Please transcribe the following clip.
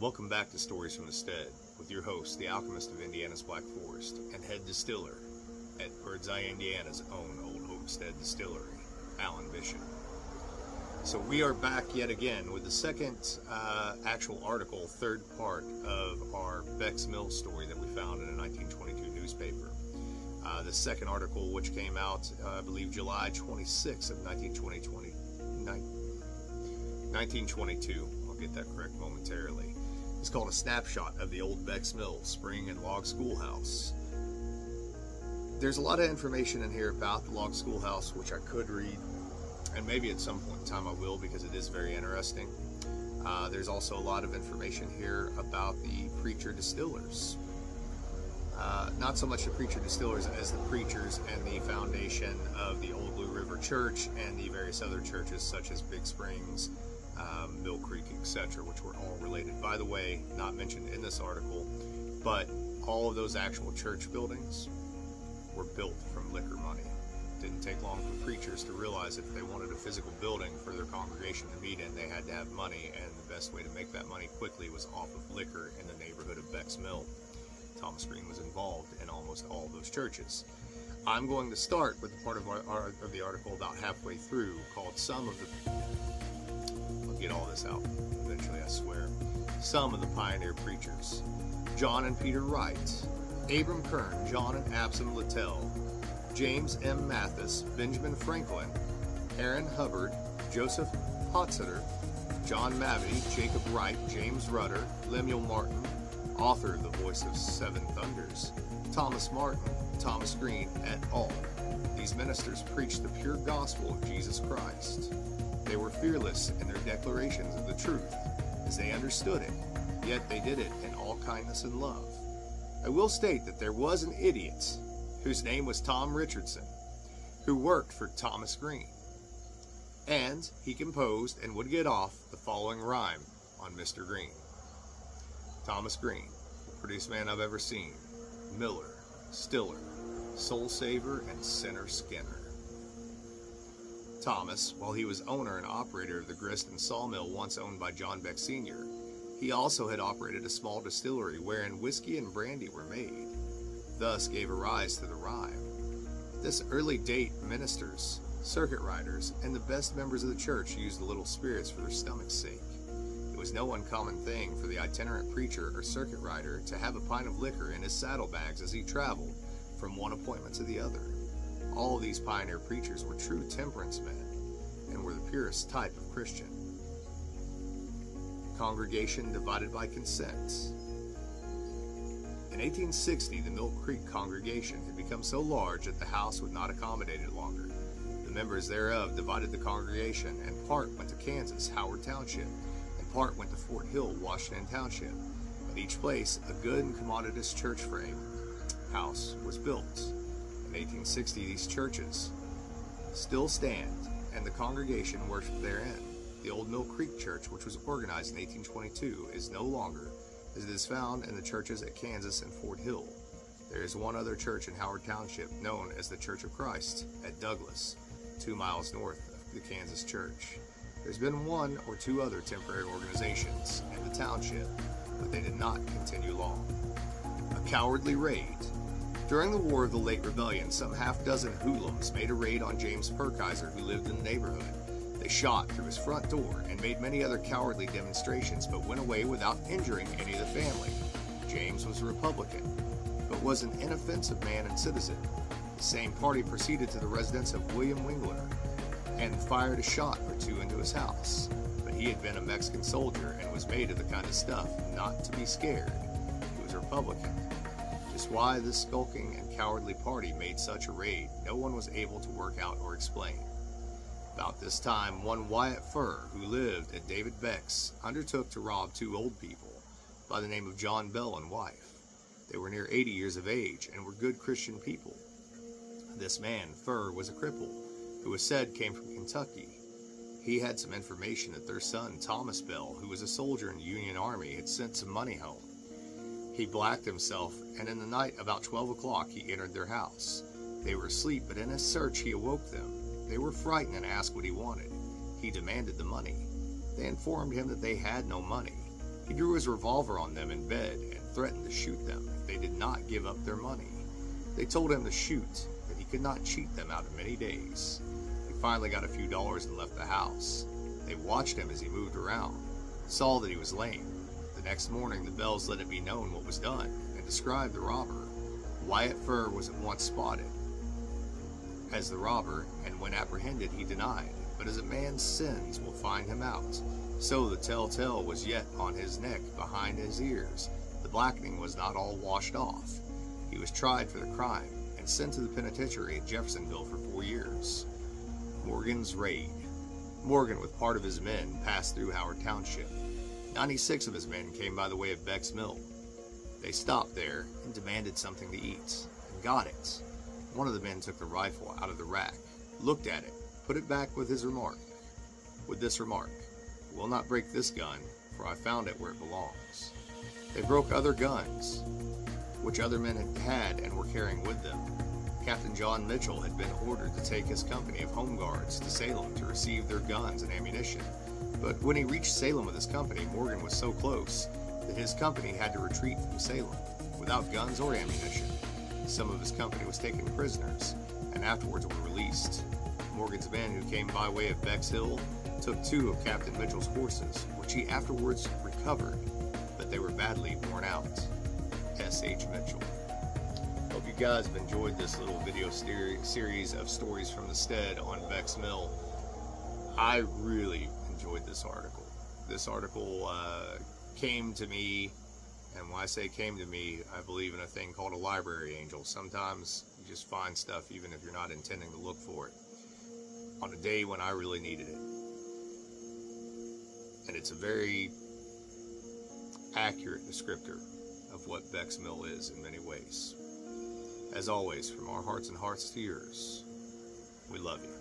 Welcome back to Stories from the Stead with your host, the alchemist of Indiana's Black Forest and head distiller at Birdseye, Indiana's own Old Homestead Distillery, Alan Bishop. So we are back yet again with the second actual article, third part of our Becks Mill story that we found in a 1922 newspaper. The second article, which came out, I believe, July 26th of 1922. I'll get that correct momentarily. It's called A Snapshot of the Old Becks Mill Spring and Log Schoolhouse. There's a lot of information in here about the log schoolhouse, which I could read, and maybe at some point in time I will, because it is very interesting. There's also a lot of information here about the preacher distillers. Not so much the preacher distillers as the preachers and the foundation of the Old Blue River Church and the various other churches such as Big Springs, Mill Creek, etc., which were all related. By the way, not mentioned in this article, but all of those actual church buildings were built from liquor money. It didn't take long for preachers to realize that if they wanted a physical building for their congregation to meet in, they had to have money, and the best way to make that money quickly was off of liquor in the neighborhood of Becks Mill. Thomas Green was involved in almost all of those churches. I'm going to start with the part of the article about halfway through called Some of the... I'll get all this out eventually, I swear. Some of the Pioneer Preachers. John and Peter Wright, Abram Kern, John and Absalom Littell, James M. Mathis, Benjamin Franklin, Aaron Hubbard, Joseph Hotsutter, John Mavity, Jacob Wright, James Rudder, Lemuel Martin, author of The Voice of Seven Thunders, Thomas Martin, Thomas Green, et al. These ministers preached the pure gospel of Jesus Christ. They were fearless in their declarations of the truth as they understood it, yet they did it in all kindness and love. I will state that there was an idiot whose name was Tom Richardson, who worked for Thomas Green, and he composed and would get off the following rhyme on Mr. Green. Thomas Green, the prettiest man I've ever seen, miller, stiller, soul saver, and sinner skinner. Thomas, while he was owner and operator of the grist and sawmill once owned by John Beck Sr., he also had operated a small distillery wherein whiskey and brandy were made, thus gave a rise to the rhyme. At this early date, ministers, circuit riders, and the best members of the church used a little spirits for their stomach's sake. It was no uncommon thing for the itinerant preacher or circuit rider to have a pint of liquor in his saddlebags as he traveled from one appointment to the other. All of these pioneer preachers were true temperance men and were the purest type of Christian. Congregation divided by consent. In 1860, the Mill Creek congregation had become so large that the house would not accommodate it longer. The members thereof divided the congregation, and part went to Kansas, Howard Township, and part went to Fort Hill, Washington Township. At each place, a good and commodious church frame house was built. In 1860, these churches still stand, and the congregation worshiped therein. The old Mill Creek Church, which was organized in 1822, is no longer, as it is found in the churches at Kansas and Fort Hill. There is one other church in Howard Township, known as the Church of Christ, at Douglas, 2 miles north of the Kansas Church. There's been one or two other temporary organizations in the township, but they did not continue long. A cowardly raid. During the War of the Late Rebellion, some half-dozen hoodlums made a raid on James Perkiser, who lived in the neighborhood. They shot through his front door and made many other cowardly demonstrations, but went away without injuring any of the family. James was a Republican, but was an inoffensive man and citizen. The same party proceeded to the residence of William Wingler and fired a shot or two into his house. But he had been a Mexican soldier and was made of the kind of stuff not to be scared. He was a Republican. Just why this skulking and cowardly party made such a raid, no one was able to work out or explain. About this time, one Wyatt Furr, who lived at David Becks, undertook to rob two old people by the name of John Bell and wife. They were near 80 years of age and were good Christian people. This man, Furr, was a cripple, who was said came from Kentucky. He had some information that their son, Thomas Bell, who was a soldier in the Union Army, had sent some money home. He blacked himself, and in the night about 12 o'clock he entered their house. They were asleep, but in his search he awoke them. They were frightened and asked what he wanted. He demanded the money. They informed him that they had no money. He drew his revolver on them in bed and threatened to shoot them if they did not give up their money. They told him to shoot, that he could not cheat them out of many days. He finally got a few dollars and left the house. They watched him as he moved around, saw that he was lame. The next morning, the Bells let it be known what was done and described the robber. Wyatt Furr was at once spotted as the robber, and when apprehended, he denied. But as a man's sins will find him out, so the telltale was yet on his neck behind his ears. The blackening was not all washed off. He was tried for the crime and sent to the penitentiary at Jeffersonville for 4 years. Morgan's raid. Morgan, with part of his men, passed through Howard Township. 96 of his men came by the way of Becks Mill. They stopped there and demanded something to eat, and got it. One of the men took the rifle out of the rack, looked at it, put it back with this remark, "Will not break this gun, for I found it where it belongs." They broke other guns, which other men had and were carrying with them. Captain John Mitchell had been ordered to take his company of home guards to Salem to receive their guns and ammunition. But when he reached Salem with his company, Morgan was so close that his company had to retreat from Salem without guns or ammunition. Some of his company was taken prisoners and afterwards were released. Morgan's men, who came by way of Becks Hill, took 2 of Captain Mitchell's horses, which he afterwards recovered, but they were badly worn out. S.H. Mitchell. Hope you guys have enjoyed this little video series of stories from the Stead on Becks Mill. I really enjoyed this article. This article came to me, and when I say came to me, I believe in a thing called a library angel. Sometimes you just find stuff even if you're not intending to look for it, on a day when I really needed it. And it's a very accurate descriptor of what Becks Mill is in many ways. As always, from our hearts and hearts to yours, we love you.